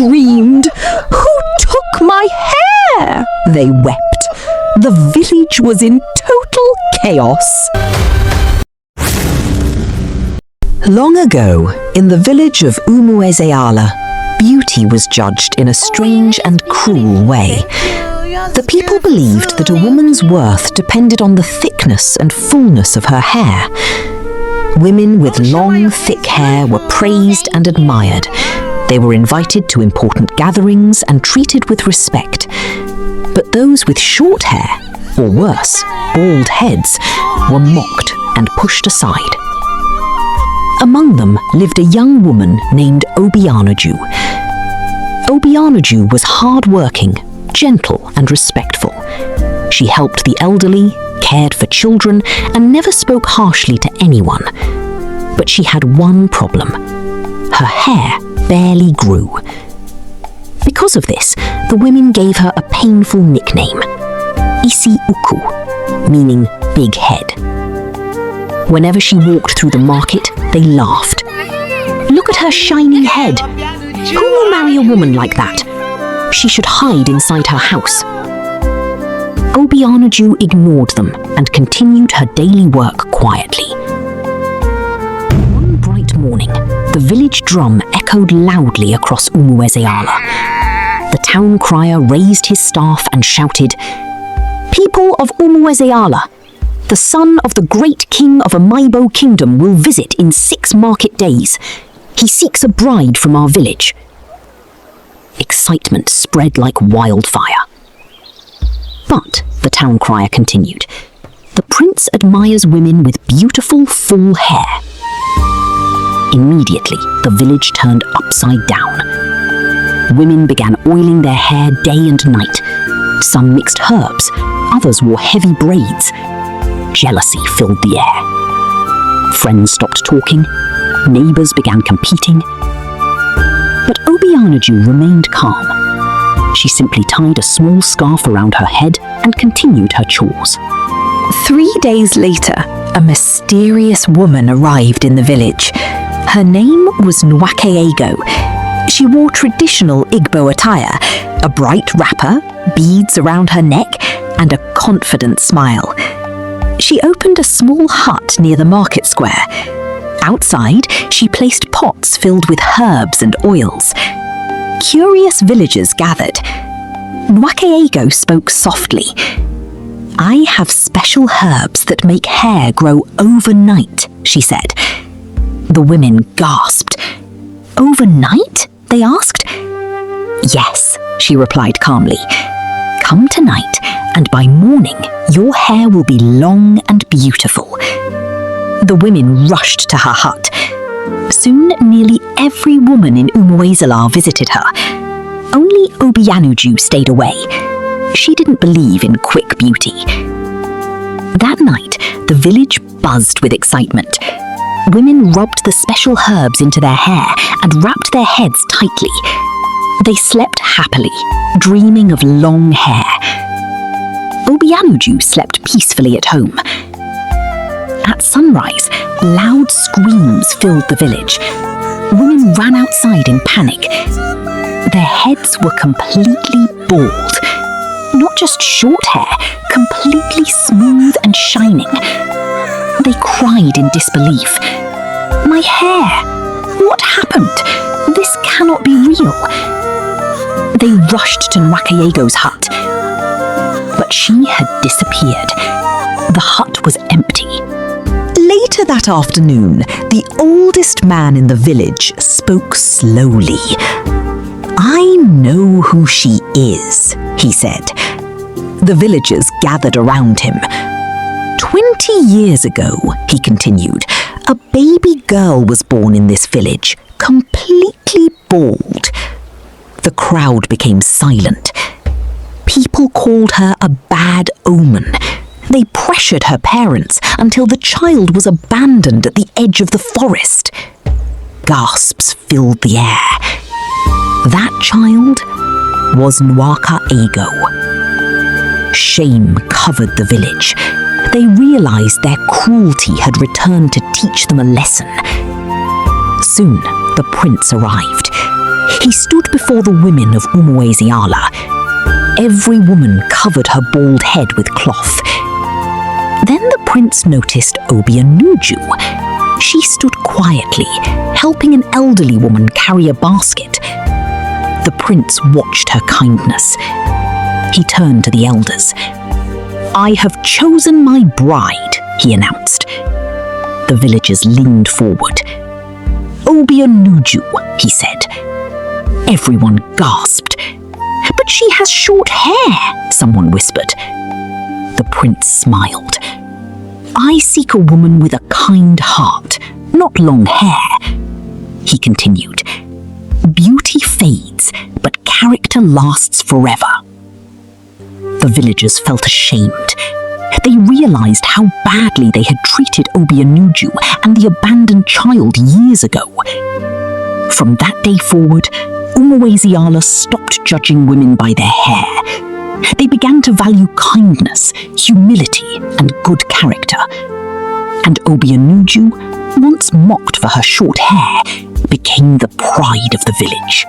screamed. "Who took my hair?" they wept. The village was in total chaos. Long ago, in the village of Umuezeala, beauty was judged in a strange and cruel way. The people believed that a woman's worth depended on the thickness and fullness of her hair. Women with long, thick hair were praised and admired. They were invited to important gatherings and treated with respect. But those with short hair, or worse, bald heads, were mocked and pushed aside. Among them lived a young woman named Umuezeala. Umuezeala was hard-working, gentle and respectful. She helped the elderly, cared for children, and never spoke harshly to anyone. But she had one problem. Her hair barely grew. Because of this, the women gave her a painful nickname, Isi Uku, meaning big head. Whenever she walked through the market, they laughed. "Look at her shining head. Who will marry a woman like that? She should hide inside her house." Umuezeala ignored them and continued her daily work quietly. One bright morning, the village drum echoed loudly across Umuezeala. The town crier raised his staff and shouted, "People of Umuezeala, the son of the great king of Amaibo kingdom will visit in 6 market days. He seeks a bride from our village." Excitement spread like wildfire. But, the town crier continued, "the prince admires women with beautiful full hair." Immediately, the village turned upside down. Women began oiling their hair day and night. Some mixed herbs, others wore heavy braids. Jealousy filled the air. Friends stopped talking. Neighbors began competing. But Umuezeala remained calm. She simply tied a small scarf around her head and continued her chores. 3 days later, a mysterious woman arrived in the village. Her name was Umuezeala. She wore traditional Igbo attire, a bright wrapper, beads around her neck, and a confident smile. She opened a small hut near the market square. Outside, she placed pots filled with herbs and oils. Curious villagers gathered. Umuezeala spoke softly. "I have special herbs that make hair grow overnight," she said. The women gasped. "Overnight?" they asked. "Yes," she replied calmly. "Come tonight, and by morning, your hair will be long and beautiful." The women rushed to her hut. Soon, nearly every woman in Umuezeala visited her. Only Umuezeala stayed away. She didn't believe in quick beauty. That night, the village buzzed with excitement. Women rubbed the special herbs into their hair and wrapped their heads tightly. They slept happily, dreaming of long hair. Umuezeala slept peacefully at home. At sunrise, loud screams filled the village. Women ran outside in panic. Their heads were completely bald. Not just short hair, completely smooth and shining. They cried in disbelief. "My hair! What happened? This cannot be real." They rushed to Umuezeala's hut. But she had disappeared. The hut was empty. Later that afternoon, the oldest man in the village spoke slowly. "I know who she is," he said. The villagers gathered around him. 20 years ago, he continued, a baby girl was born in this village, completely bald. The crowd became silent. People called her a bad omen. They pressured her parents until the child was abandoned at the edge of the forest. Gasps filled the air. That child was Umuezeala. Shame covered the village. They realized their cruelty had returned to teach them a lesson. Soon, the prince arrived. He stood before the women of Umuezeala. Every woman covered her bald head with cloth. Then the prince noticed Obianuju. She stood quietly, helping an elderly woman carry a basket. The prince watched her kindness. He turned to the elders. "I have chosen my bride," he announced. The villagers leaned forward. "Obianuju," he said. Everyone gasped. "But she has short hair," someone whispered. The prince smiled. "I seek a woman with a kind heart, not long hair," he continued. "Beauty fades, but character lasts forever." The villagers felt ashamed. They realized how badly they had treated Obianuju and the abandoned child years ago. From that day forward, Umuezeala stopped judging women by their hair. They began to value kindness, humility, and good character. And Obianuju, once mocked for her short hair, became the pride of the village.